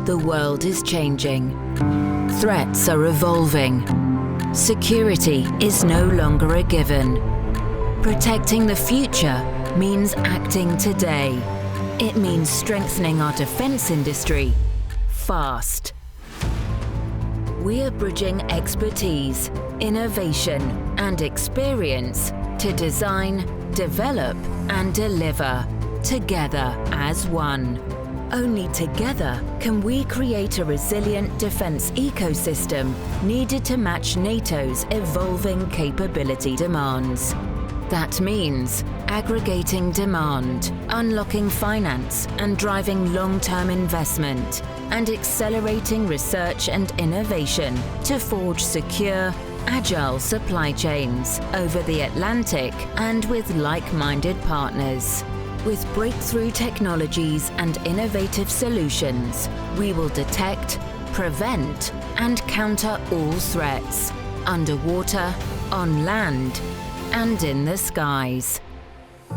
The world is changing. Threats are evolving. Security is no longer a given. Protecting the future means acting today. It means strengthening our defense industry fast. We are bridging expertise, innovation, and experience to design, develop, and deliver together as one. Only together can we create a resilient defense ecosystem needed to match NATO's evolving capability demands. That means aggregating demand, unlocking finance and driving long-term investment, and accelerating research and innovation to forge secure, agile supply chains over the Atlantic and with like-minded partners. With breakthrough technologies and innovative solutions, we will detect, prevent, and counter all threats, underwater, on land, and in the skies.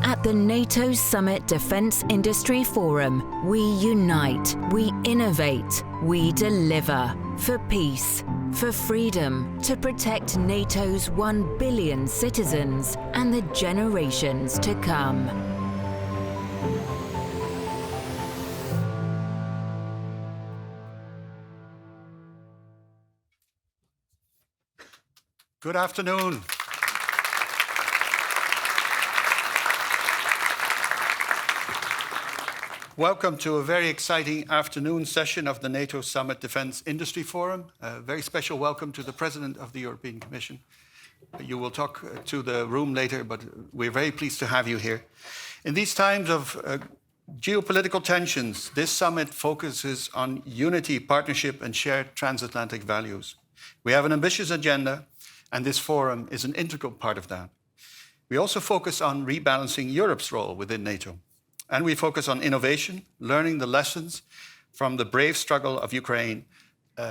At the NATO Summit Defense Industry Forum, we unite, we innovate, we deliver for peace, for freedom, to protect NATO's 1 billion citizens and the generations to come. Good afternoon. Welcome to a very exciting afternoon session of the NATO Summit Defense Industry Forum. A very special welcome to the President of the European Commission. You will talk to the room later, but we're very pleased to have you here. In these times of geopolitical tensions, this summit focuses on unity, partnership, and shared transatlantic values. We have an ambitious agenda, and this forum is an integral part of that. We also focus on rebalancing Europe's role within NATO. And we focus on innovation, learning the lessons from the brave struggle of Ukraine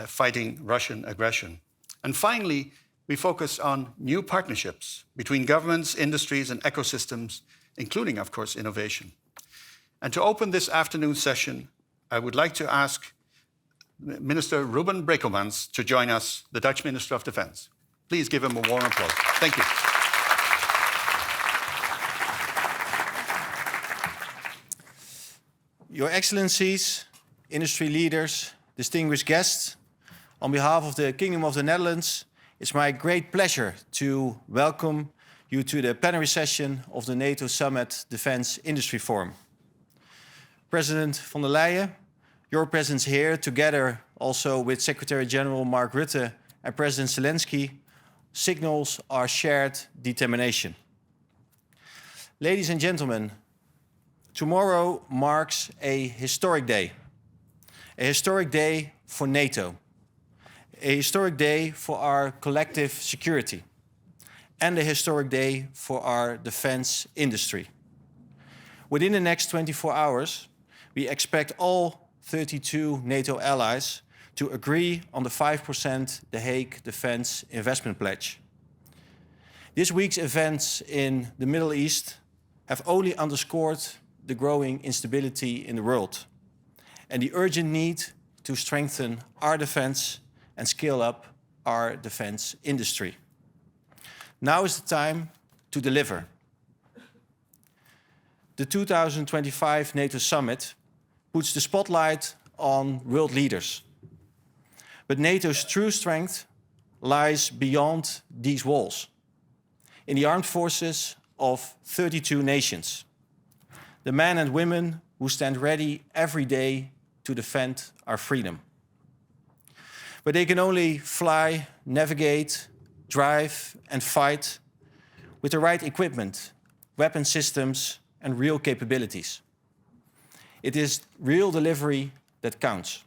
fighting Russian aggression. And finally, we focus on new partnerships between governments, industries, and ecosystems, including, of course, innovation. And to open this afternoon session, I would like to ask Minister Ruben Breman to join us, the Dutch Minister of Defense. Please give him a warm applause. Thank you. Your Excellencies, industry leaders, distinguished guests, on behalf of the Kingdom of the Netherlands, it's my great pleasure to welcome you to the plenary session of the NATO Summit Defense Industry Forum. President von der Leyen, your presence here, together also with Secretary General Mark Rutte and President Zelenskyy, signals our shared determination. Ladies and gentlemen, tomorrow marks a historic day for NATO, a historic day for our collective security, and a historic day for our defense industry. Within the next 24 hours, we expect all 32 NATO allies to agree on the 5% The Hague Defense Investment Pledge. This week's events in the Middle East have only underscored the growing instability in the world and the urgent need to strengthen our defense and scale up our defense industry. Now is the time to deliver. The 2025 NATO Summit puts the spotlight on world leaders. But NATO's true strength lies beyond these walls, in the armed forces of 32 nations, the men and women who stand ready every day to defend our freedom. But they can only fly, navigate, drive, and fight with the right equipment, weapon systems, and real capabilities. It is real delivery that counts.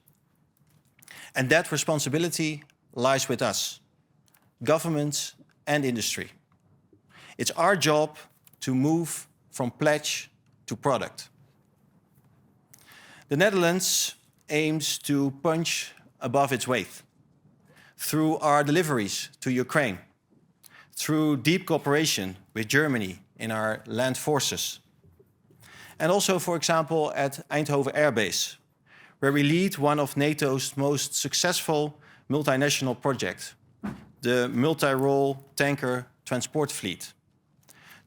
And that responsibility lies with us, governments and industry. It's our job to move from pledge to product. The Netherlands aims to punch above its weight through our deliveries to Ukraine, through deep cooperation with Germany in our land forces, and also, for example, at Eindhoven Air Base, where we lead one of NATO's most successful multinational projects, the multi-role tanker transport fleet.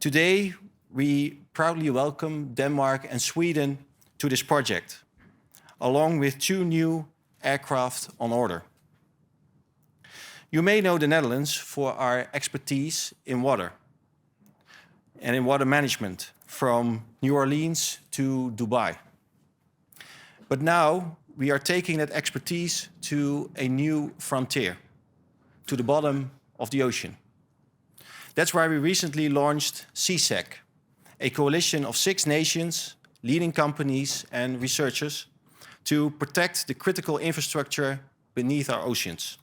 Today, we proudly welcome Denmark and Sweden to this project, along with 2 new aircraft on order. You may know the Netherlands for our expertise in water and in water management, from New Orleans to Dubai. But now we are taking that expertise to a new frontier, to the bottom of the ocean. That's why we recently launched CSEC, a coalition of 6 nations, leading companies and researchers to protect the critical infrastructure beneath our oceans.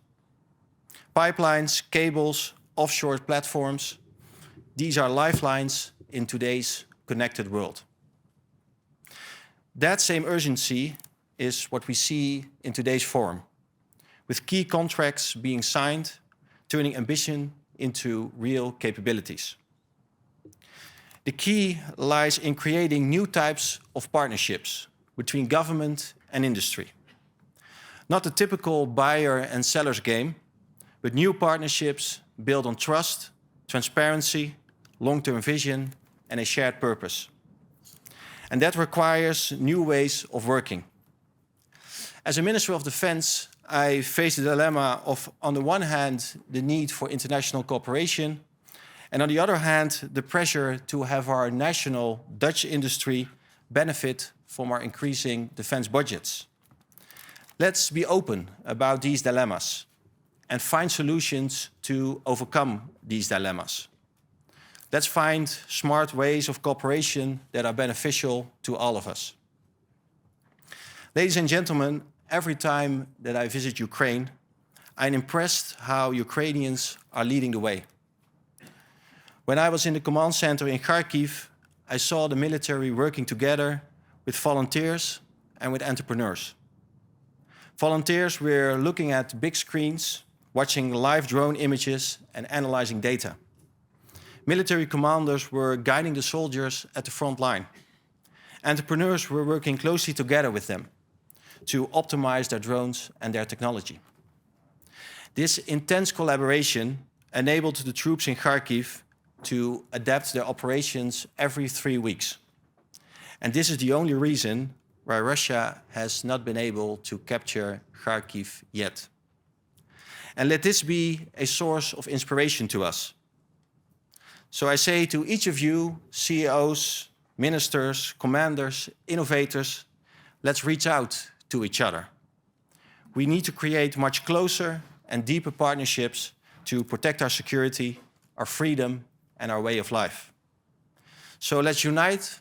Pipelines, cables, offshore platforms, these are lifelines in today's connected world. That same urgency is what we see in today's forum, with key contracts being signed, turning ambition into real capabilities. The key lies in creating new types of partnerships between government and industry. Not the typical buyer and seller's game, but new partnerships built on trust, transparency, long-term vision, and a shared purpose. And that requires new ways of working. As a Minister of Defense, I face the dilemma of, on the one hand, the need for international cooperation, and on the other hand, the pressure to have our national Dutch industry benefit from our increasing defense budgets. Let's be open about these dilemmas and find solutions to overcome these dilemmas. Let's find smart ways of cooperation that are beneficial to all of us. Ladies and gentlemen, every time that I visit Ukraine, I'm impressed how Ukrainians are leading the way. When I was in the command center in Kharkiv, I saw the military working together with volunteers and with entrepreneurs. Volunteers were looking at big screens, watching live drone images and analyzing data. Military commanders were guiding the soldiers at the front line. Entrepreneurs were working closely together with them to optimize their drones and their technology. This intense collaboration enabled the troops in Kharkiv to adapt their operations every 3 weeks. And this is the only reason why Russia has not been able to capture Kharkiv yet. And let this be a source of inspiration to us. So I say to each of you, CEOs, ministers, commanders, innovators, let's reach out to each other. We need to create much closer and deeper partnerships to protect our security, our freedom, and our way of life. So let's unite,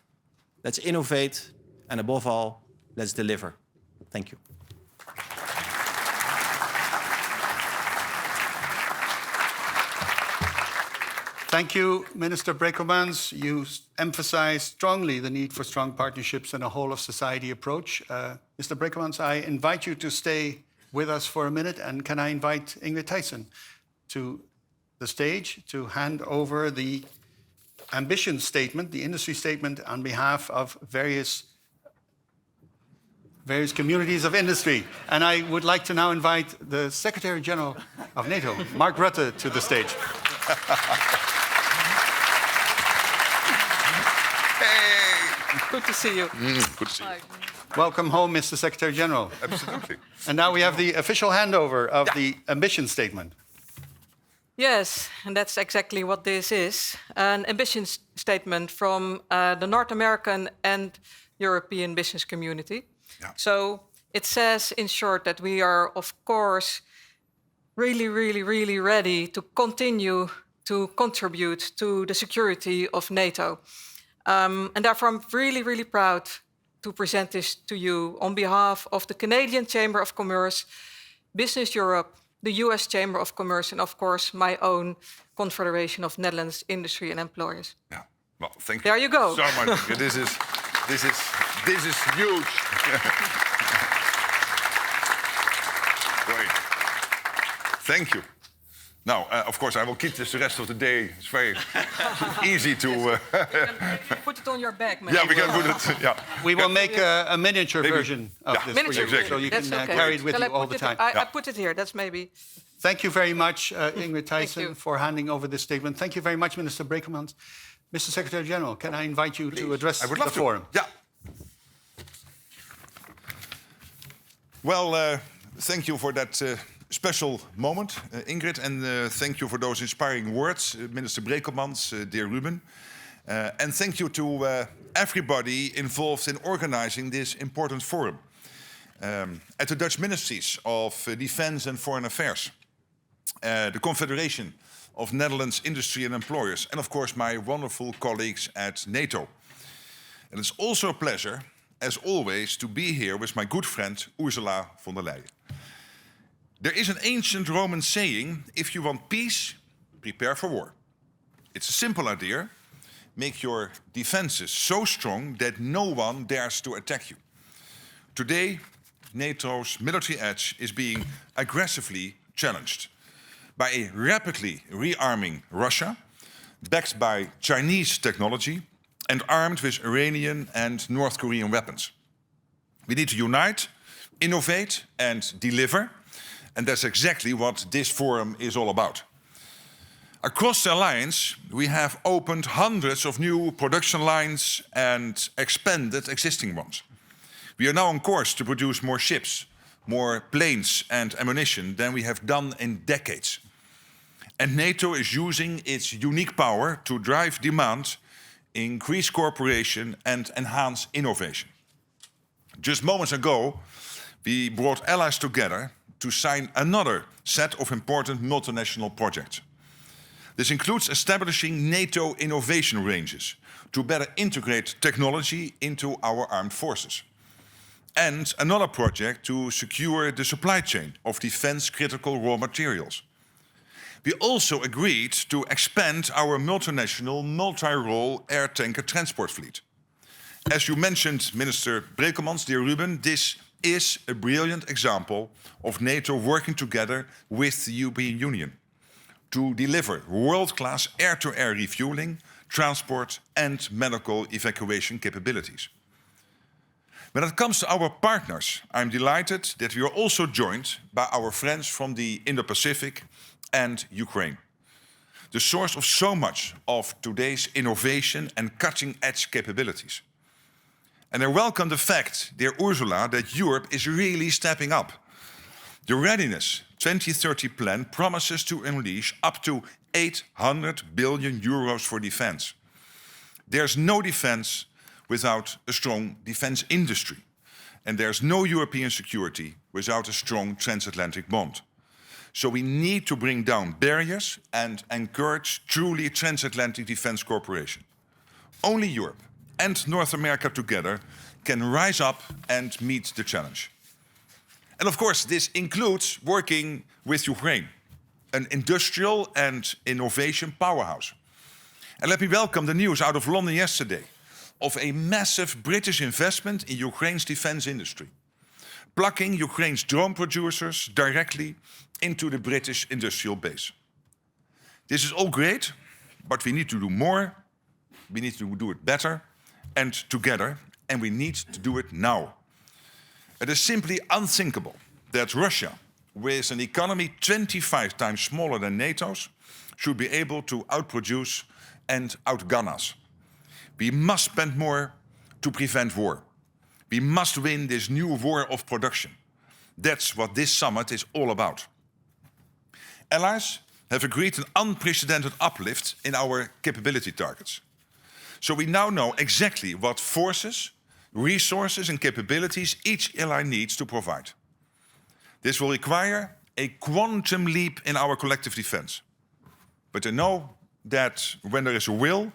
let's innovate, and above all, let's deliver. Thank you. Thank you, Minister Brekelmans. You emphasized strongly the need for strong partnerships and a whole-of-society approach. Mr. Brekelmans, I invite you to stay with us for a minute, and can I invite Ingrid Thijssen to the stage to hand over the ambition statement, the industry statement, on behalf of various communities of industry. And I would like to now invite the Secretary General of NATO, Mark Rutte, to the stage. Good to see you. Good to see you. Welcome home, Mr. Secretary General. Absolutely. And now we have the official handover of the ambition statement. Yes, and that's exactly what this is. An ambition statement from the North American and European business community. Yeah. So it says, in short, that we are, of course, really ready to continue to contribute to the security of NATO. And therefore, I'm really proud to present this to you on behalf of the Canadian Chamber of Commerce, Business Europe, the US Chamber of Commerce, and of course, my own Confederation of Netherlands Industry and Employers. Yeah. Well, thank you. There you go. So much. This is huge. Great. Thank you. Now, of course, I will keep this the rest of the day. It's very easy to... Put it on your back, maybe. Yeah, we can put it... Yeah. We will make a miniature version of this for you, exactly. so you That's can okay. carry it with Shall you I all put the it- time. I put it here. That's maybe... Thank you very much, Ingrid Thijssen, you. for handing over this statement. Thank you very much, Minister Breman. Mr. Secretary General, can I invite you to address I would the love forum? to. Yeah. Well, thank you for that special moment, Ingrid, and thank you for those inspiring words, Minister Brekelmans, dear Ruben. And thank you to everybody involved in organizing this important forum. At the Dutch Ministries of Defense and Foreign Affairs, the Confederation of Netherlands Industry and Employers, and of course my wonderful colleagues at NATO. And it's also a pleasure, as always, to be here with my good friend Ursula von der Leyen. There is an ancient Roman saying, if you want peace, prepare for war. It's a simple idea. Make your defenses so strong that no one dares to attack you. Today, NATO's military edge is being aggressively challenged by a rapidly rearming Russia, backed by Chinese technology and armed with Iranian and North Korean weapons. We need to unite, innovate and deliver, and that's exactly what this forum is all about. Across the alliance, we have opened hundreds of new production lines and expanded existing ones. We are now on course to produce more ships, more planes and ammunition than we have done in decades. And NATO is using its unique power to drive demand, increase cooperation and enhance innovation. Just moments ago, we brought allies together to sign another set of important multinational projects. This includes establishing NATO innovation ranges to better integrate technology into our armed forces. And another project to secure the supply chain of defense-critical raw materials. We also agreed to expand our multinational, multi-role air tanker transport fleet. As you mentioned, Minister Brekelmans, dear Ruben, this is a brilliant example of NATO working together with the European Union to deliver world-class air-to-air refueling, transport and medical evacuation capabilities. When it comes to our partners, I'm delighted that we are also joined by our friends from the Indo-Pacific and Ukraine, the source of so much of today's innovation and cutting-edge capabilities. And I welcome the fact, dear Ursula, that Europe is really stepping up. The Readiness 2030 plan promises to unleash up to 800 billion euros for defense. There's no defense without a strong defense industry. And there's no European security without a strong transatlantic bond. So we need to bring down barriers and encourage truly transatlantic defense cooperation. Only Europe and North America together can rise up and meet the challenge. And of course, this includes working with Ukraine, an industrial and innovation powerhouse. And let me welcome the news out of London yesterday of a massive British investment in Ukraine's defense industry, plugging Ukraine's drone producers directly into the British industrial base. This is all great, but we need to do more, we need to do it better and together, and we need to do it now. It is simply unthinkable that Russia, with an economy 25 times smaller than NATO's, should be able to outproduce and outgun us. We must spend more to prevent war. We must win this new war of production. That's what this summit is all about. Allies have agreed an unprecedented uplift in our capability targets. So we now know exactly what forces, resources and capabilities each ally needs to provide. This will require a quantum leap in our collective defense. But I know that when there is a will,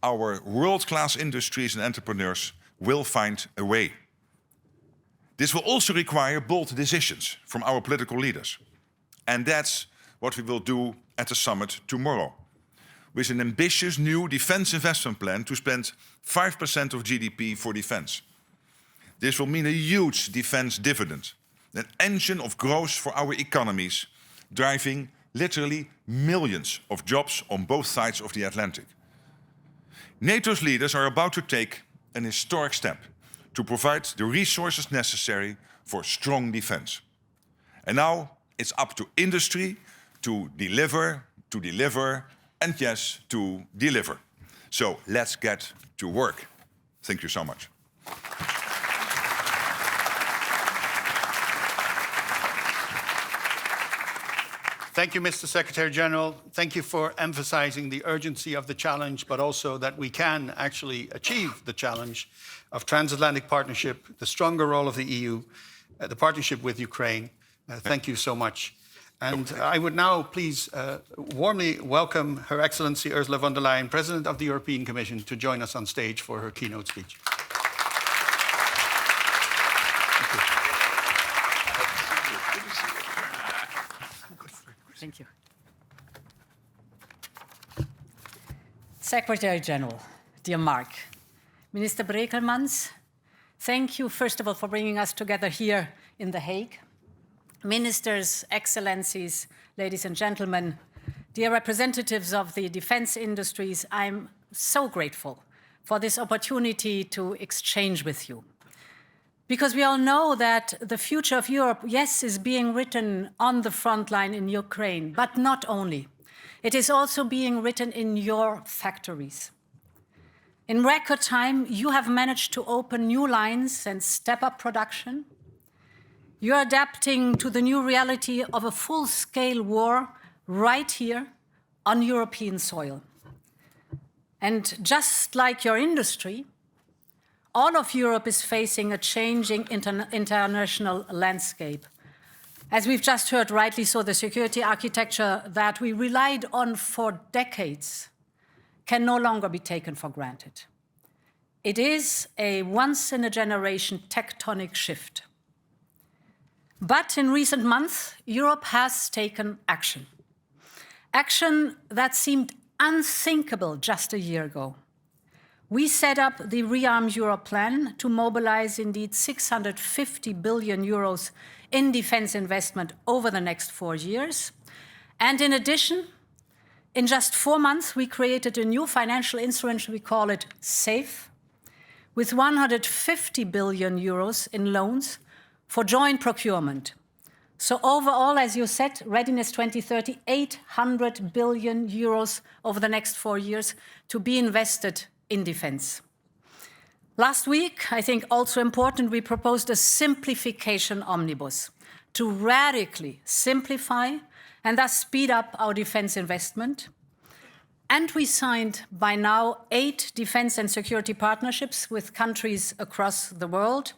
our world-class industries and entrepreneurs will find a way. This will also require bold decisions from our political leaders. And that's what we will do at the summit tomorrow, with an ambitious new defense investment plan to spend 5% of GDP for defense. This will mean a huge defense dividend, an engine of growth for our economies, driving literally millions of jobs on both sides of the Atlantic. NATO's leaders are about to take an historic step to provide the resources necessary for strong defense. And now it's up to industry to deliver, and yes, to deliver. So let's get to work. Thank you so much. Thank you, Mr. Secretary-General. Thank you for emphasizing the urgency of the challenge, but also that we can actually achieve the challenge of transatlantic partnership, the stronger role of the EU, the partnership with Ukraine. Thank you so much. And I would now please warmly welcome Her Excellency Ursula von der Leyen, President of the European Commission, to join us on stage for her keynote speech. Thank you. Secretary-General, dear Mark, Minister Brekelmans, thank you, first of all, for bringing us together here in The Hague. Ministers, Excellencies, ladies and gentlemen, dear representatives of the defense industries, I'm so grateful for this opportunity to exchange with you. Because we all know that the future of Europe, yes, is being written on the front line in Ukraine, but not only. It is also being written in your factories. In record time, you have managed to open new lines and step up production. You're adapting to the new reality of a full-scale war right here on European soil. And just like your industry, all of Europe is facing a changing international landscape. As we've just heard, rightly so, the security architecture that we relied on for decades can no longer be taken for granted. It is a once-in-a-generation tectonic shift. But in recent months, Europe has taken action. Action that seemed unthinkable just a year ago. We set up the Rearm Europe plan to mobilize indeed 650 billion euros in defense investment over the next 4 years. And in addition, in just 4 months, we created a new financial instrument, we call it SAFE, with 150 billion euros in loans for joint procurement. So overall, as you said, Readiness 2030, 800 billion euros over the next 4 years to be invested in defense. Last week, I think also important, we proposed a simplification omnibus to radically simplify and thus speed up our defense investment. And we signed by now 8 defense and security partnerships with countries across the world,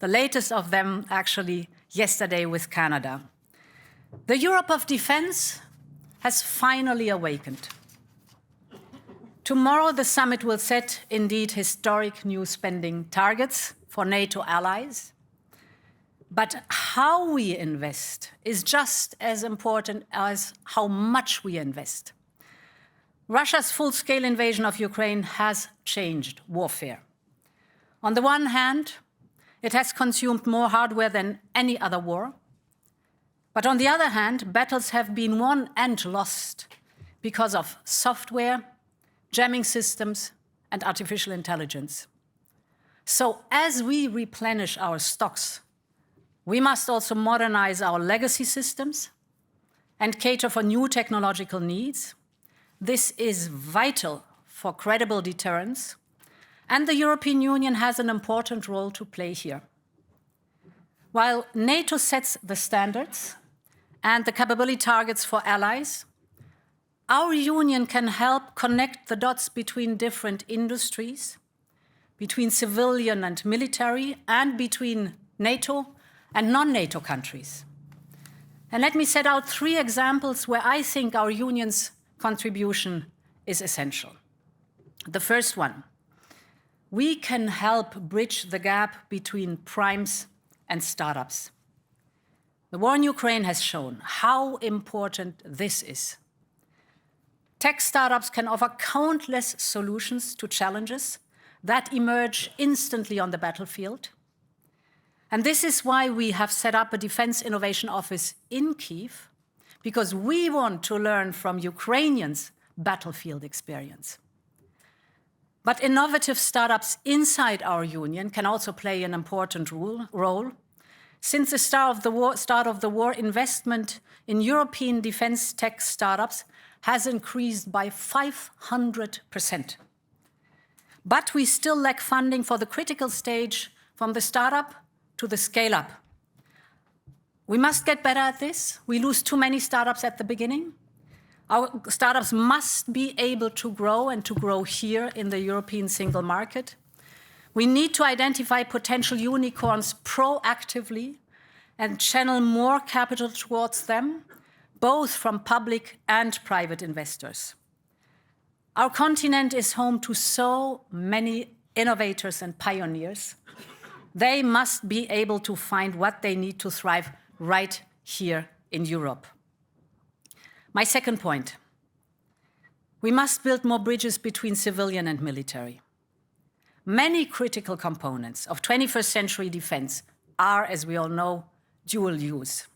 the latest of them actually yesterday with Canada. The Europe of defense has finally awakened. Tomorrow, the summit will set indeed historic new spending targets for NATO allies. But how we invest is just as important as how much we invest. Russia's full-scale invasion of Ukraine has changed warfare. On the one hand, it has consumed more hardware than any other war. But on the other hand, battles have been won and lost because of software, jamming systems, and artificial intelligence. So as we replenish our stocks, we must also modernize our legacy systems and cater for new technological needs. This is vital for credible deterrence, and the European Union has an important role to play here. While NATO sets the standards and the capability targets for allies, our union can help connect the dots between different industries, between civilian and military, and between NATO and non-NATO countries. And let me set out 3 examples where I think our union's contribution is essential. The first one, we can help bridge the gap between primes and startups. The war in Ukraine has shown how important this is. Tech startups can offer countless solutions to challenges that emerge instantly on the battlefield. And this is why we have set up a Defense Innovation Office in Kyiv, because we want to learn from Ukrainians' battlefield experience. But innovative startups inside our union can also play an important role. Since the start of the war, investment in European defense tech startups has increased by 500%. But we still lack funding for the critical stage from the startup to the scale-up. We must get better at this. We lose too many startups at the beginning. Our startups must be able to grow and to grow here in the European single market. We need to identify potential unicorns proactively and channel more capital towards them, both from public and private investors. Our continent is home to so many innovators and pioneers. They must be able to find what they need to thrive right here in Europe. My second point, we must build more bridges between civilian and military. Many critical components of 21st century defense are, as we all know, dual use.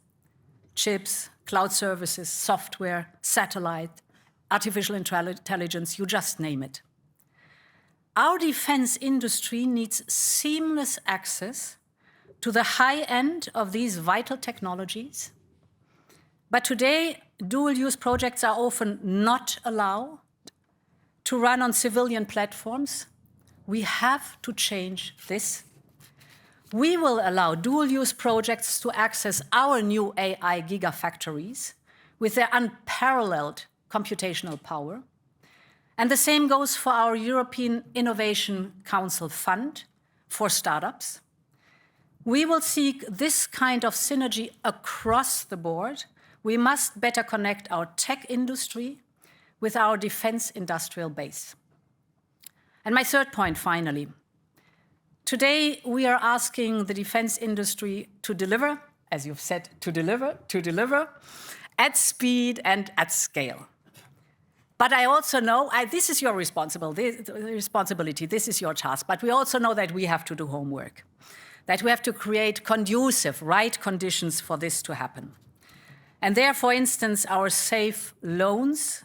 Chips, cloud services, software, satellite, artificial intelligence, you just name it. Our defense industry needs seamless access to the high end of these vital technologies. But today, dual-use projects are often not allowed to run on civilian platforms. We have to change this. We will allow dual-use projects to access our new AI gigafactories with their unparalleled computational power. And the same goes for our European Innovation Council Fund for startups. We will seek this kind of synergy across the board. We must better connect our tech industry with our defense industrial base. And my third point, finally. Today, we are asking the defense industry to deliver, as you've said, to deliver at speed and at scale. But I also know, this is your responsibility, this is your task, but we also know that we have to do homework, that we have to create conducive, right conditions for this to happen. And there, for instance, our safe loans,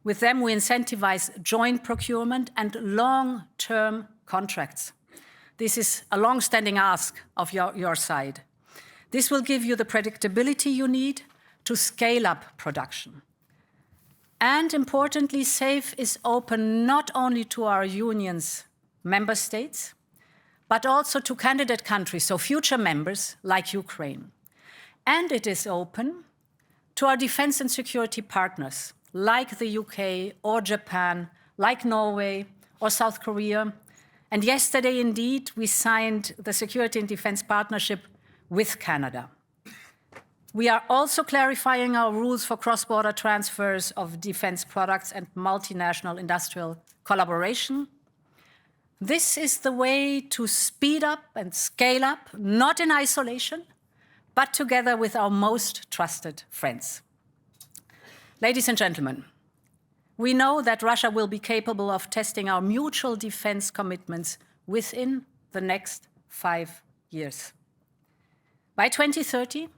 with them we incentivize joint procurement and long-term contracts. This is a long-standing ask of your side. This will give you the predictability you need to scale up production. And importantly, SAFE is open not only to our union's member states, but also to candidate countries, so future members like Ukraine. And it is open to our defense and security partners, like the UK or Japan, like Norway or South Korea. And yesterday, indeed, we signed the Security and Defense Partnership with Canada. We are also clarifying our rules for cross-border transfers of defense products and multinational industrial collaboration. This is the way to speed up and scale up, not in isolation, but together with our most trusted friends. Ladies and gentlemen, we know that Russia will be capable of testing our mutual defense commitments within the next 5 years. By 2030,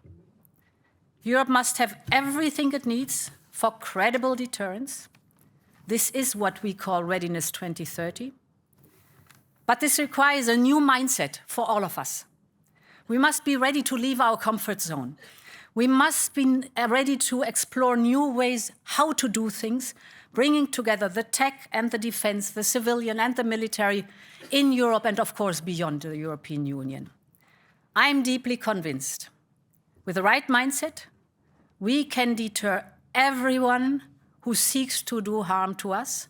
Europe must have everything it needs for credible deterrence. This is what we call Readiness 2030. But this requires a new mindset for all of us. We must be ready to leave our comfort zone. We must be ready to explore new ways how to do things, bringing together the tech and the defense, the civilian and the military in Europe and, of course, beyond the European Union. I'm deeply convinced, with the right mindset, we can deter everyone who seeks to do harm to us.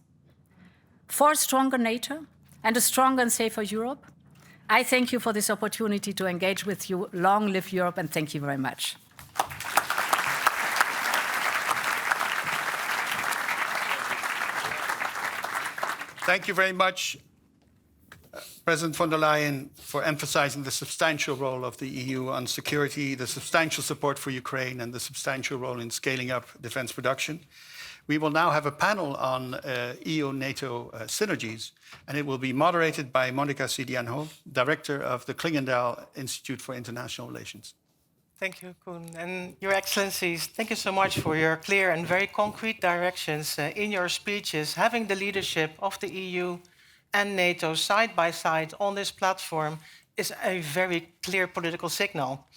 For a stronger NATO and a stronger and safer Europe, I thank you for this opportunity to engage with you. Long live Europe, and thank you very much. Thank you very much, President von der Leyen, for emphasizing the substantial role of the EU on security, the substantial support for Ukraine, and the substantial role in scaling up defense production. We will now have a panel on EU-NATO synergies, and it will be moderated by Monica Sidianho, Director of the Klingendahl Institute for International Relations. Thank you, Koen. And Your Excellencies, thank you so much for your clear and very concrete directions in your speeches. Having the leadership of the EU and NATO side by side on this platform is a very clear political signal.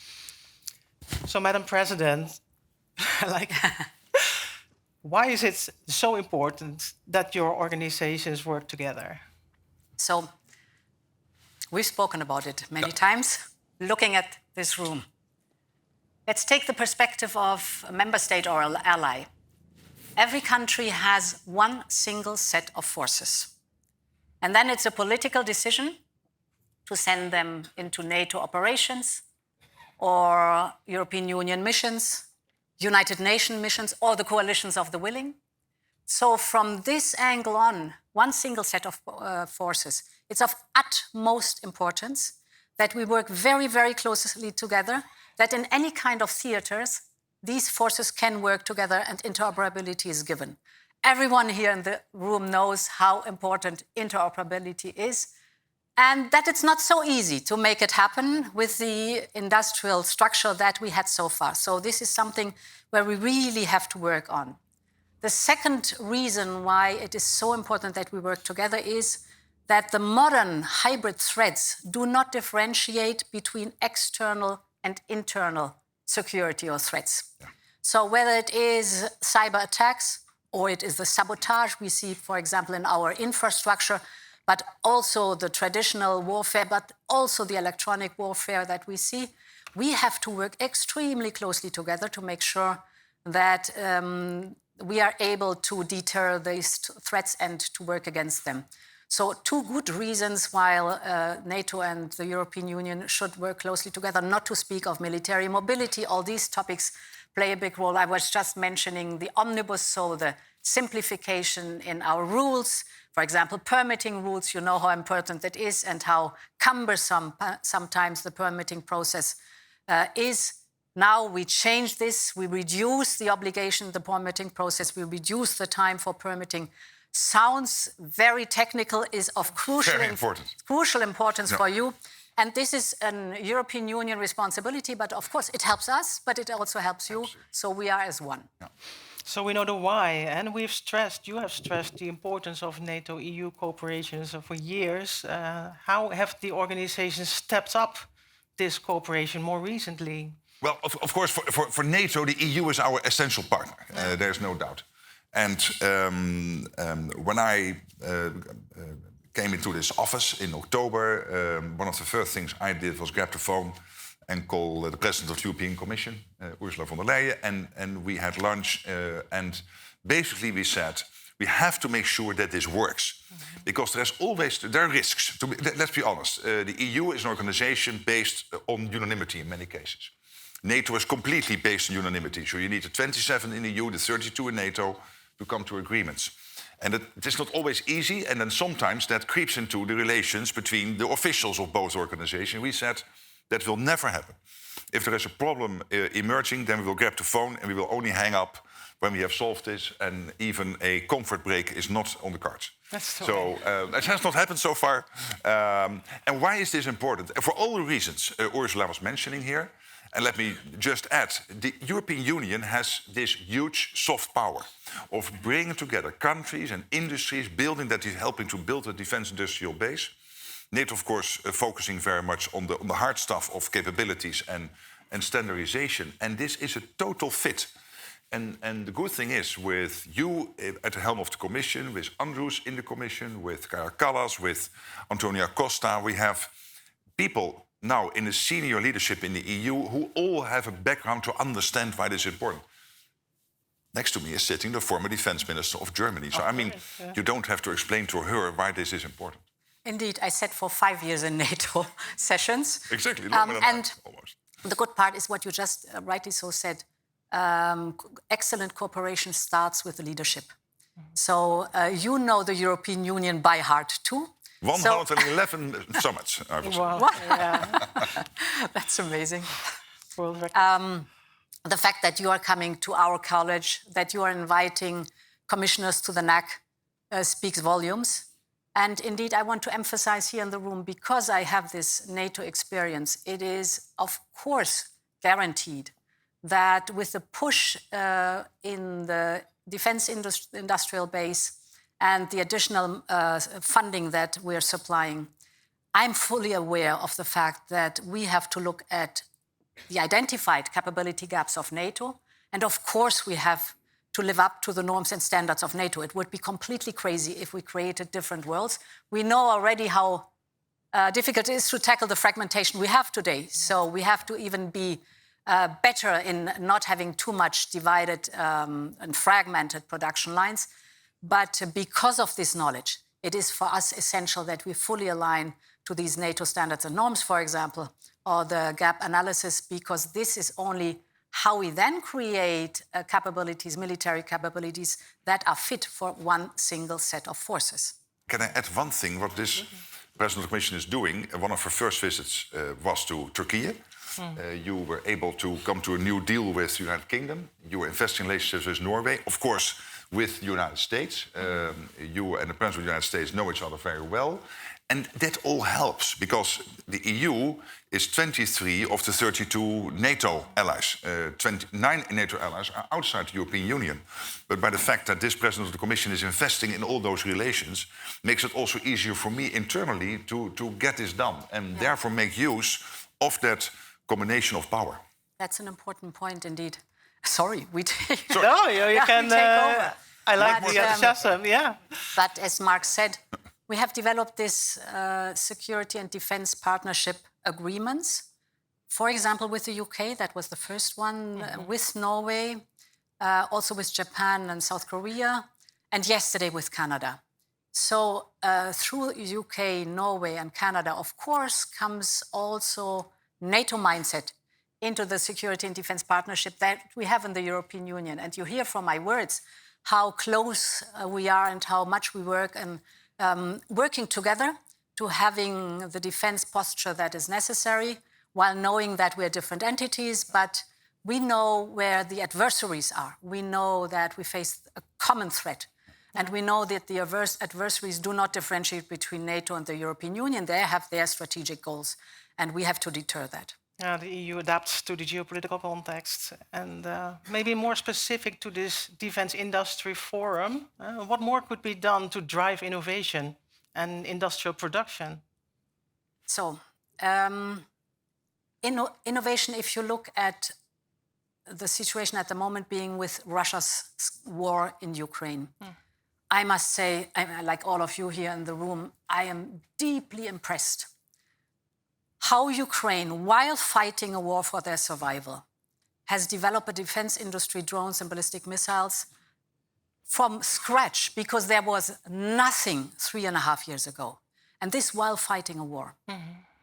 So, Madam President, why is it so important that your organizations work together? So, we've spoken about it many times, looking at this room. Let's take the perspective of a member state or an ally. Every country has one single set of forces. And then it's a political decision to send them into NATO operations or European Union missions, United Nations missions, or the coalitions of the willing. So from this angle on, one single set of forces, it's of utmost importance that we work very, very closely together, that in any kind of theaters, these forces can work together and interoperability is given. Everyone here in the room knows how important interoperability is, and that it's not so easy to make it happen with the industrial structure that we had so far. So this is something where we really have to work on. The second reason why it is so important that we work together is that the modern hybrid threats do not differentiate between external and internal security or threats. Yeah. So whether it is cyber attacks or it is the sabotage we see, for example, in our infrastructure, but also the traditional warfare, but also the electronic warfare that we see, we have to work extremely closely together to make sure that we are able to deter these threats and to work against them. So two good reasons why NATO and the European Union should work closely together, not to speak of military mobility. All these topics play a big role. I was just mentioning the omnibus, so the simplification in our rules. For example, permitting rules, you know how important that is and how cumbersome sometimes the permitting process is. Now we change this, we reduce the obligation, the permitting process, we reduce the time for permitting. Sounds very technical, is of crucial importance for you. And this is a European Union responsibility, but of course it helps us, but it also helps you. So we are as one. Yeah. So we know the why, and you have stressed the importance of NATO-EU cooperation for years. How have the organizations stepped up this cooperation more recently? Well, of course, for NATO, the EU is our essential partner. There's no doubt. And when I came into this office in October, one of the first things I did was grab the phone and call the President of the European Commission, Ursula von der Leyen, and we had lunch. And basically we said, we have to make sure that this works. Because there are risks. Let's be honest. The EU is an organization based on unanimity in many cases. NATO is completely based on unanimity. So you need the 27 in the EU, the 32 in NATO, to come to agreements. And it is not always easy, and then sometimes that creeps into the relations between the officials of both organizations. We said that will never happen. If there is a problem emerging, then we will grab the phone and we will only hang up when we have solved this, and even a comfort break is not on the cards. So that has not happened so far. And why is this important? For all the reasons Ursula was mentioning here. And let me just add, the European Union has this huge soft power of bringing together countries and industries, helping to build a defense industrial base. NATO, of course, focusing very much on the hard stuff of capabilities and standardization. And this is a total fit. And the good thing is, with you at the helm of the Commission, with Andrus in the Commission, with Kaja Kallas, with Antonia Costa, we have people now in the senior leadership in the EU who all have a background to understand why this is important. Next to me is sitting the former defense minister of Germany. So, you don't have to explain to her why this is important. Indeed, I sat for 5 years in NATO sessions. Exactly, and almost. The good part is what you just rightly so said. Excellent cooperation starts with the leadership. So you know the European Union by heart too. 111 summits, I would say. Wow. Yeah. That's amazing. The fact that you are coming to our college, that you are inviting commissioners to the NAC speaks volumes. And indeed, I want to emphasize here in the room, because I have this NATO experience, it is, of course, guaranteed that with the push in the defense industrial base and the additional funding that we're supplying, I'm fully aware of the fact that we have to look at the identified capability gaps of NATO. And of course, we have to live up to the norms and standards of NATO. It would be completely crazy if we created different worlds. We know already how difficult it is to tackle the fragmentation we have today. So we have to even be better in not having too much divided and fragmented production lines. But because of this knowledge, it is for us essential that we fully align to these NATO standards and norms, for example, or the gap analysis, because this is only how we then create capabilities, military capabilities, that are fit for one single set of forces. Can I add one thing? What this President of the Commission is doing, one of her first visits was to Turkey. You were able to come to a new deal with the United Kingdom. You were investing in relationships with Norway, of course, with the United States. You and the President of the United States know each other very well. And that all helps, because the EU is 23 of the 32 NATO allies. 29 NATO allies are outside the European Union. But by the fact that this President of the Commission is investing in all those relations, makes it also easier for me internally to get this done. And therefore make use of that combination of power. That's an important point indeed. Sorry, we take... No, you can... take over. I like the enthusiasm, yeah. But as Mark said, we have developed this security and defense partnership agreements. For example, with the UK, that was the first one, with Norway, also with Japan and South Korea, and yesterday with Canada. So through UK, Norway and Canada, of course, comes also NATO mindset into the security and defense partnership that we have in the European Union. And you hear from my words how close we are and how much we work and working together to having the defense posture that is necessary, while knowing that we're different entities, but we know where the adversaries are. We know that we face a common threat. And we know that the adversaries do not differentiate between NATO and the European Union. They have their strategic goals, and we have to deter that. Yeah, the EU adapts to the geopolitical context. And maybe more specific to this Defense Industry Forum, what more could be done to drive innovation and industrial production? So, innovation, if you look at the situation at the moment being with Russia's war in Ukraine, I must say, like all of you here in the room, I am deeply impressed how Ukraine, while fighting a war for their survival, has developed a defense industry, drones and ballistic missiles from scratch, because there was nothing 3.5 years ago. And this while fighting a war.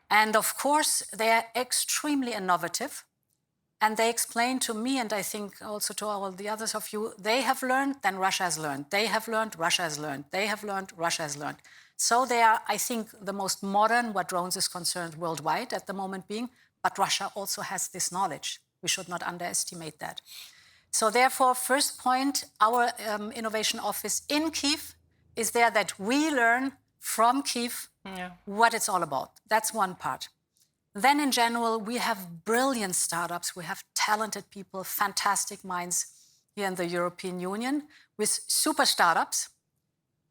And of course, they are extremely innovative. And they explain to me, and I think also to all the others of you, they have learned, then Russia has learned. They have learned, Russia has learned. They have learned, Russia has learned. So they are, I think, the most modern what drones is concerned worldwide at the moment being, but Russia also has this knowledge. We should not underestimate that. So therefore, first point, our innovation office in Kyiv is there that we learn from Kyiv what it's all about. That's one part. Then in general, we have brilliant startups. We have talented people, fantastic minds here in the European Union with super startups.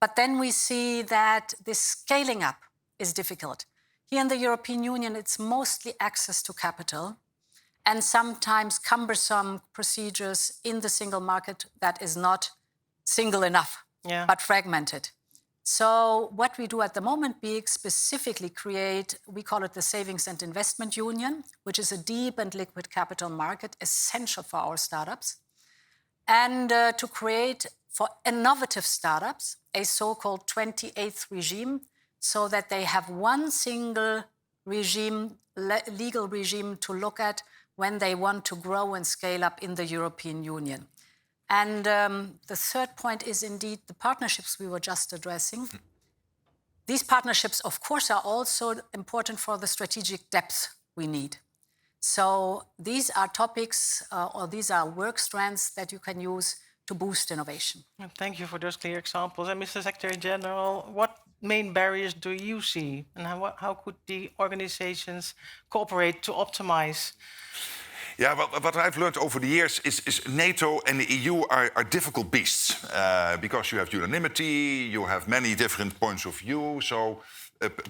But then we see that this scaling up is difficult. Here in the European Union, it's mostly access to capital and sometimes cumbersome procedures in the single market that is not single enough, but fragmented. So what we do at the moment, BIG, specifically create, we call it the Savings and Investment Union, which is a deep and liquid capital market essential for our startups. And to create for innovative startups a so-called 28th regime, so that they have one single regime, legal regime to look at when they want to grow and scale up in the European Union. And the third point is indeed the partnerships we were just addressing. These partnerships, of course, are also important for the strategic depth we need. So these are topics or these are work strands that you can use to boost innovation. Thank you for those clear examples. And Mr. Secretary General, what main barriers do you see? And how could the organizations cooperate to optimize? Yeah, well, what I've learned over the years is NATO and the EU are difficult beasts because you have unanimity, you have many different points of view. So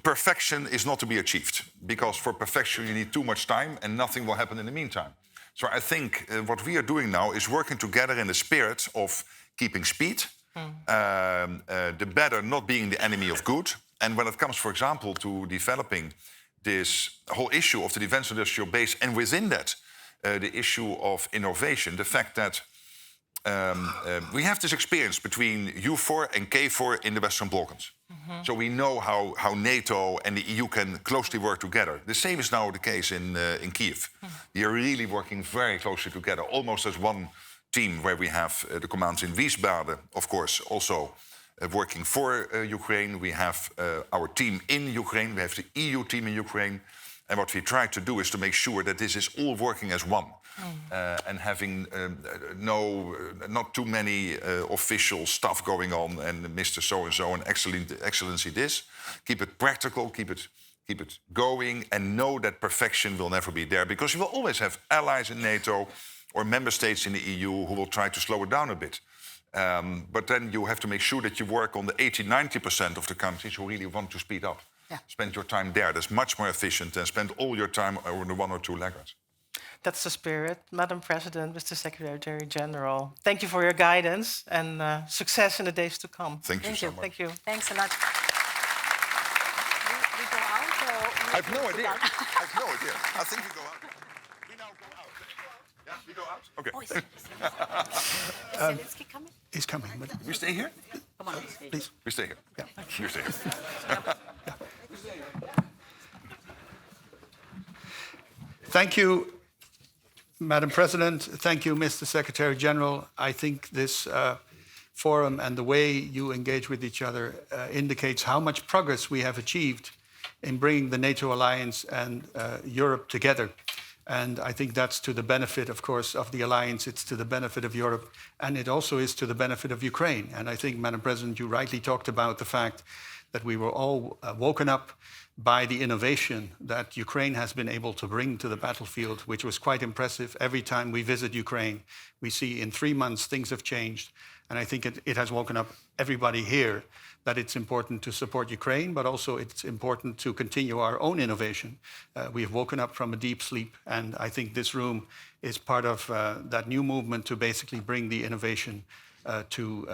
perfection is not to be achieved because for perfection you need too much time and nothing will happen in the meantime. So I think what we are doing now is working together in the spirit of keeping speed, the better not being the enemy of good. And when it comes, for example, to developing this whole issue of the defense industrial base, and within that, the issue of innovation, the fact that we have this experience between U4 and K4 in the Western Balkans. So we know how NATO and the EU can closely work together. The same is now the case in Kiev. We are really working very closely together, almost as one team, where we have the commands in Wiesbaden, of course, also working for Ukraine. We have our team in Ukraine. We have the EU team in Ukraine. And what we try to do is to make sure that this is all working as one. And having not too many official stuff going on and Mr. So-and-so and Excellency this. Keep it practical, keep it going, and know that perfection will never be there, because you will always have allies in NATO or member states in the EU who will try to slow it down a bit. But then you have to make sure that you work on the 80-90% of the countries who really want to speed up. Yeah. Spend your time there. That's much more efficient than spend all your time on the one or two laggards. That's the spirit. Madam President, Mr. Secretary General, thank you for your guidance and success in the days to come. Thank you so much. Thank you. Thanks a lot. We go out or I have no idea. I have no idea. I think we go out. We now go out. Yeah, we go out? Okay. Oh, is Zelenskyy coming? He's coming. But We stay here? Come on, please. We stay here. Yeah. You stay here. Thank you, Madam President. Thank you, Mr. Secretary General. I think this forum and the way you engage with each other indicates how much progress we have achieved in bringing the NATO alliance and Europe together. And I think that's to the benefit, of course, of the alliance. It's to the benefit of Europe, and it also is to the benefit of Ukraine. And I think, Madam President, you rightly talked about the fact that we were all woken up by the innovation that Ukraine has been able to bring to the battlefield, which was quite impressive. Every time we visit Ukraine, we see in 3 months things have changed. And I think it has woken up everybody here that it's important to support Ukraine, but also it's important to continue our own innovation. We have woken up from a deep sleep, and I think this room is part of that new movement to basically bring the innovation to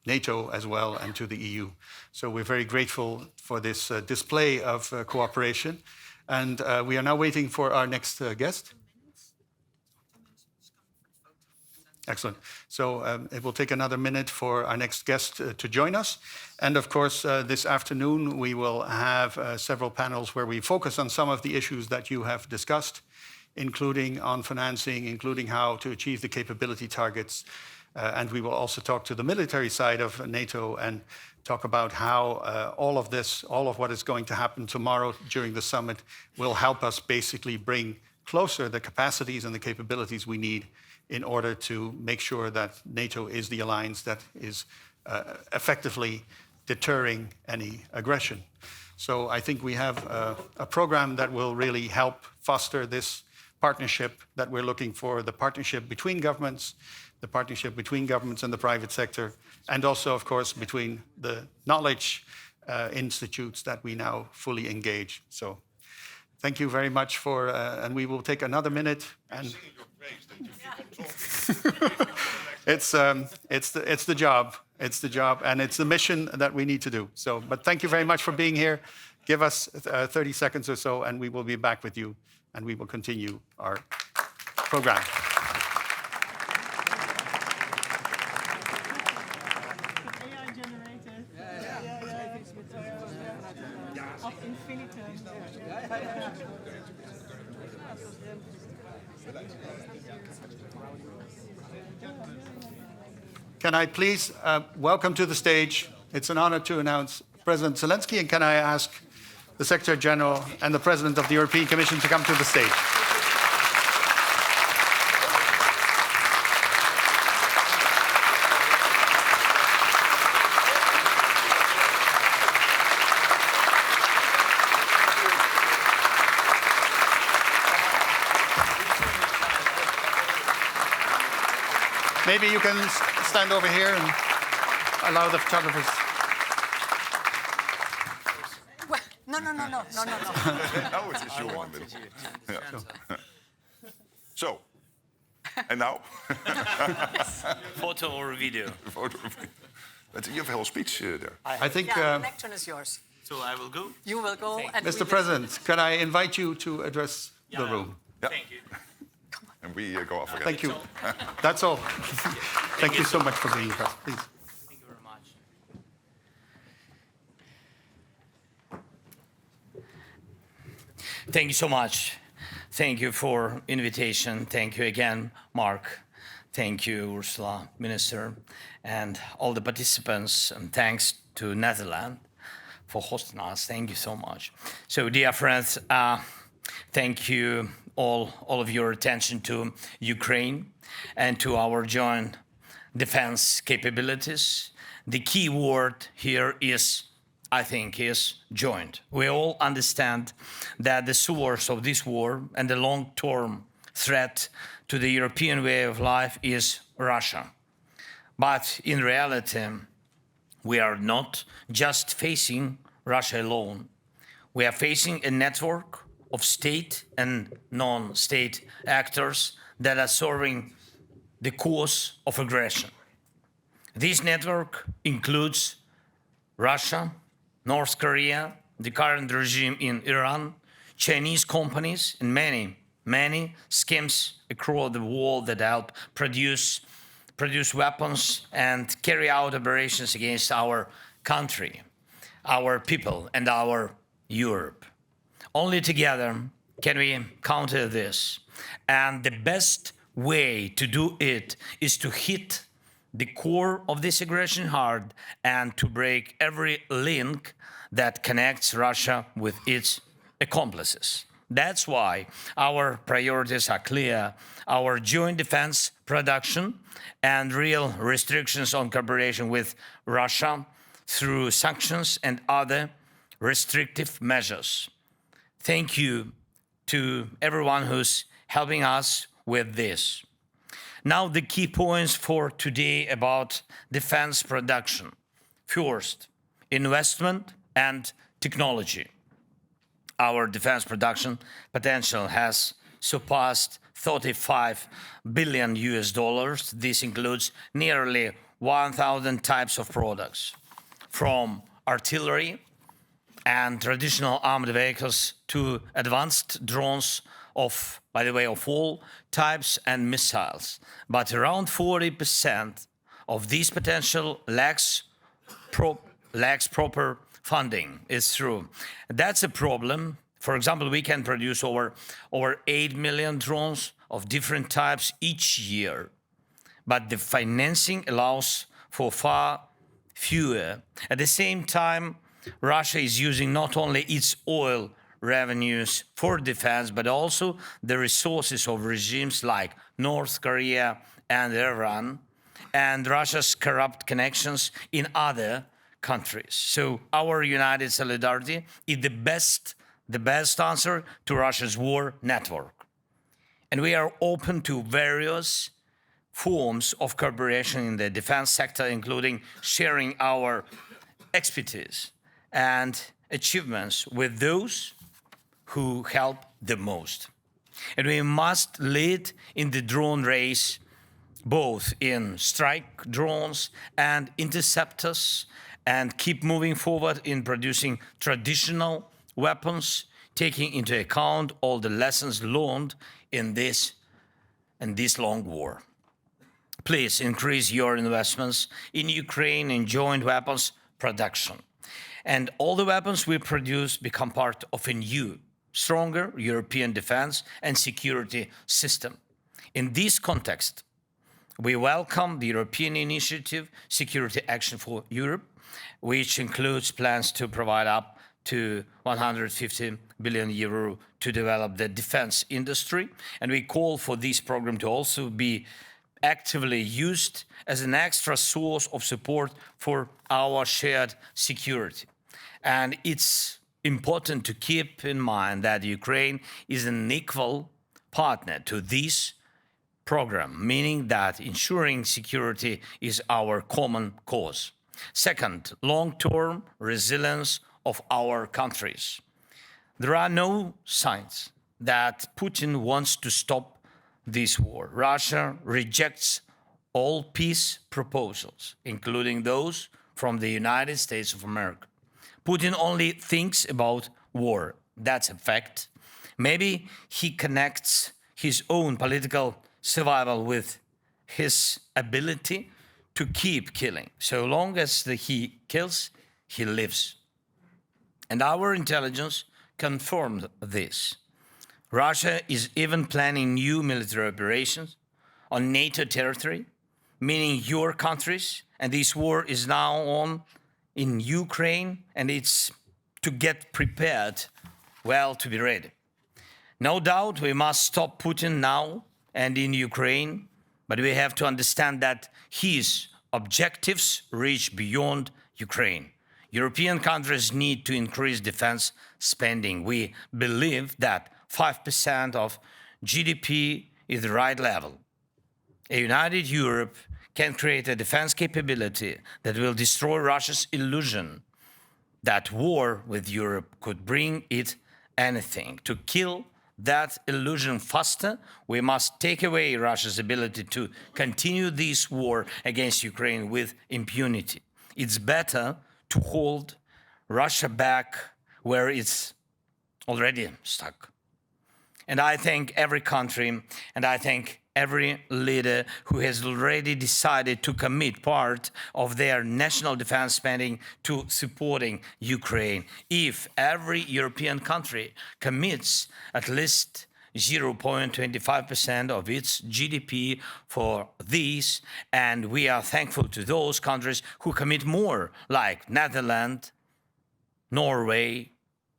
NATO as well and to the EU. So we're very grateful for this display of cooperation. And we are now waiting for our next guest. Excellent. So it will take another minute for our next guest to join us. And of course, this afternoon, we will have several panels where we focus on some of the issues that you have discussed, including on financing, including how to achieve the capability targets. And we will also talk to the military side of NATO and talk about how all of this, all of what is going to happen tomorrow during the summit will help us basically bring closer the capacities and the capabilities we need in order to make sure that NATO is the alliance that is effectively deterring any aggression. So I think we have a program that will really help foster this partnership that we're looking for, the partnership between governments, the partnership between governments and the private sector, and also, of course, between the knowledge institutes that we now fully engage. So thank you very much for, and we will take another minute. And it's the job. It's the job, and it's the mission that we need to do. So, but thank you very much for being here. Give us 30 seconds or so, and we will be back with you, and we will continue our program. Can I please welcome to the stage, it's an honor to announce President Zelenskyy, and can I ask the Secretary General and the President of the European Commission to come to the stage. Maybe you can stand over here and allow the photographers. Well, no. Now it is you one minute. Yeah. So, and now? Photo or video? Photo. But you have a whole speech there. I think, Yeah, the lectern is yours. So I will go? You will go. And Mr. President, can I invite you to address the room? Yeah. Thank you. And we go off again. Thank you. That's all. Thank you so much for being with us. Please. Thank you very much. Thank you so much. Thank you for invitation. Thank you again, Mark. Thank you, Ursula, Minister, and all the participants. And thanks to Netherlands for hosting us. Thank you so much. So, dear friends, thank you all of your attention to Ukraine and to our joint defense capabilities. The key word here is, I think, is joint. We all understand that the source of this war and the long-term threat to the European way of life is Russia. But in reality, we are not just facing Russia alone. We are facing a network of state and non-state actors that are serving the cause of aggression. This network includes Russia, North Korea, the current regime in Iran, Chinese companies, and many schemes across the world that help produce weapons and carry out operations against our country, our people, and our Europe. Only together can we counter this. And the best way to do it is to hit the core of this aggression hard and to break every link that connects Russia with its accomplices. That's why our priorities are clear: our joint defense production and real restrictions on cooperation with Russia through sanctions and other restrictive measures. Thank you to everyone who's helping us with this. Now the key points for today about defense production. First, investment and technology. Our defense production potential has surpassed $35 billion. This includes nearly 1,000 types of products, from artillery and traditional armed vehicles to advanced drones of all types and missiles. But around 40% of this potential lacks proper funding. It's true. That's a problem. For example, we can produce over 8 million drones of different types each year, but the financing allows for far fewer. At the same time, Russia is using not only its oil revenues for defense, but also the resources of regimes like North Korea and Iran, and Russia's corrupt connections in other countries. So our united solidarity is the best answer to Russia's war network. And we are open to various forms of cooperation in the defense sector, including sharing our expertise and achievements with those who help the most. And we must lead in the drone race, both in strike drones and interceptors, and keep moving forward in producing traditional weapons, taking into account all the lessons learned in this long war. Please increase your investments in Ukraine in joint weapons production. And all the weapons we produce become part of a new, stronger European defense and security system. In this context, we welcome the European initiative, Security Action for Europe, which includes plans to provide up to 150 billion euro to develop the defense industry. And we call for this program to also be actively used as an extra source of support for our shared security. And it's important to keep in mind that Ukraine is an equal partner to this program, meaning that ensuring security is our common cause. Second, long-term resilience of our countries. There are no signs that Putin wants to stop this war. Russia rejects all peace proposals, including those from the United States of America. Putin only thinks about war. That's a fact. Maybe he connects his own political survival with his ability to keep killing. So long as he kills, he lives. And our intelligence confirmed this. Russia is even planning new military operations on NATO territory, meaning your countries, and this war is now on in Ukraine, and it's to get prepared, well, to be ready. No doubt we must stop Putin now and in Ukraine, but we have to understand that his objectives reach beyond Ukraine. European countries need to increase defense spending. We believe that 5% of GDP is the right level. A united Europe can create a defense capability that will destroy Russia's illusion that war with Europe could bring it anything. To kill that illusion faster, we must take away Russia's ability to continue this war against Ukraine with impunity. It's better to hold Russia back where it's already stuck. And I thank every country, and I thank every leader who has already decided to commit part of their national defense spending to supporting Ukraine. If every European country commits at least 0.25% of its GDP for these, and we are thankful to those countries who commit more, like Netherlands, Norway,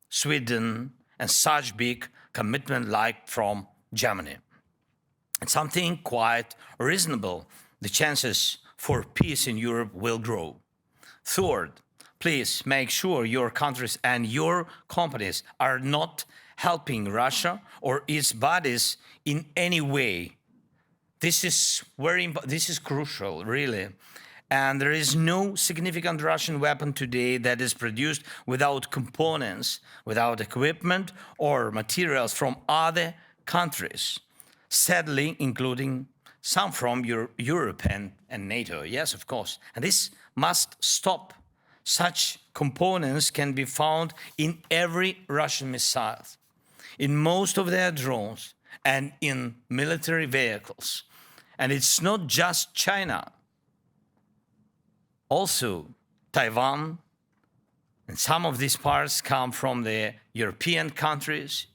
Sweden, and such big commitment like from Germany. It's something quite reasonable. The chances for peace in Europe will grow. Third, please make sure your countries and your companies are not helping Russia or its bodies in any way. This is crucial, really. And there is no significant Russian weapon today that is produced without components, without equipment or materials from other countries. Sadly, including some from Europe and NATO, yes, of course. And this must stop. Such components can be found in every Russian missile, in most of their drones, and in military vehicles. And it's not just China. Also, Taiwan and some of these parts come from the European countries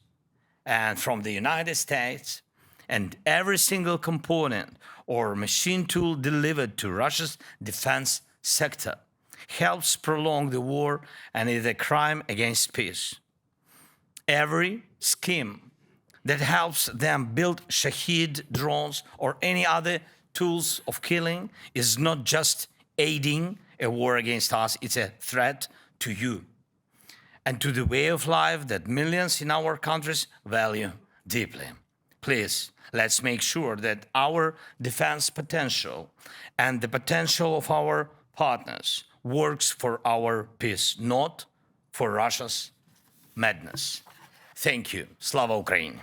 and from the United States. And every single component or machine tool delivered to Russia's defense sector helps prolong the war and is a crime against peace. Every scheme that helps them build Shahed drones or any other tools of killing is not just aiding a war against us, it's a threat to you and to the way of life that millions in our countries value deeply. Please, let's make sure that our defense potential and the potential of our partners works for our peace, not for Russia's madness. Thank you. Slava Ukraini.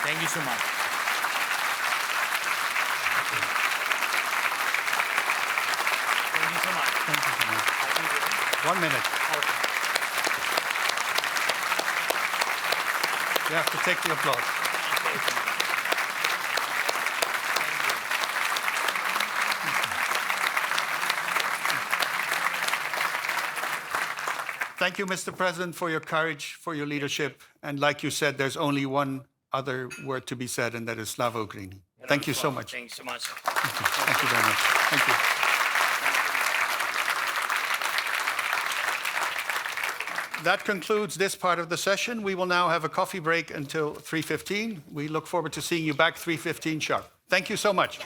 Thank you so much. Thank you so much. Thank you so much. 1 minute. You have to take the applause. Thank you, Mr. President, for your courage, for your leadership. And like you said, there's only one other word to be said, and that is Slava Ukraini. Thank you so much. Thank you so much. Thank you very much. Thank you. That concludes this part of the session. We will now have a coffee break until 3:15. We look forward to seeing you back 3:15 sharp. Thank you so much.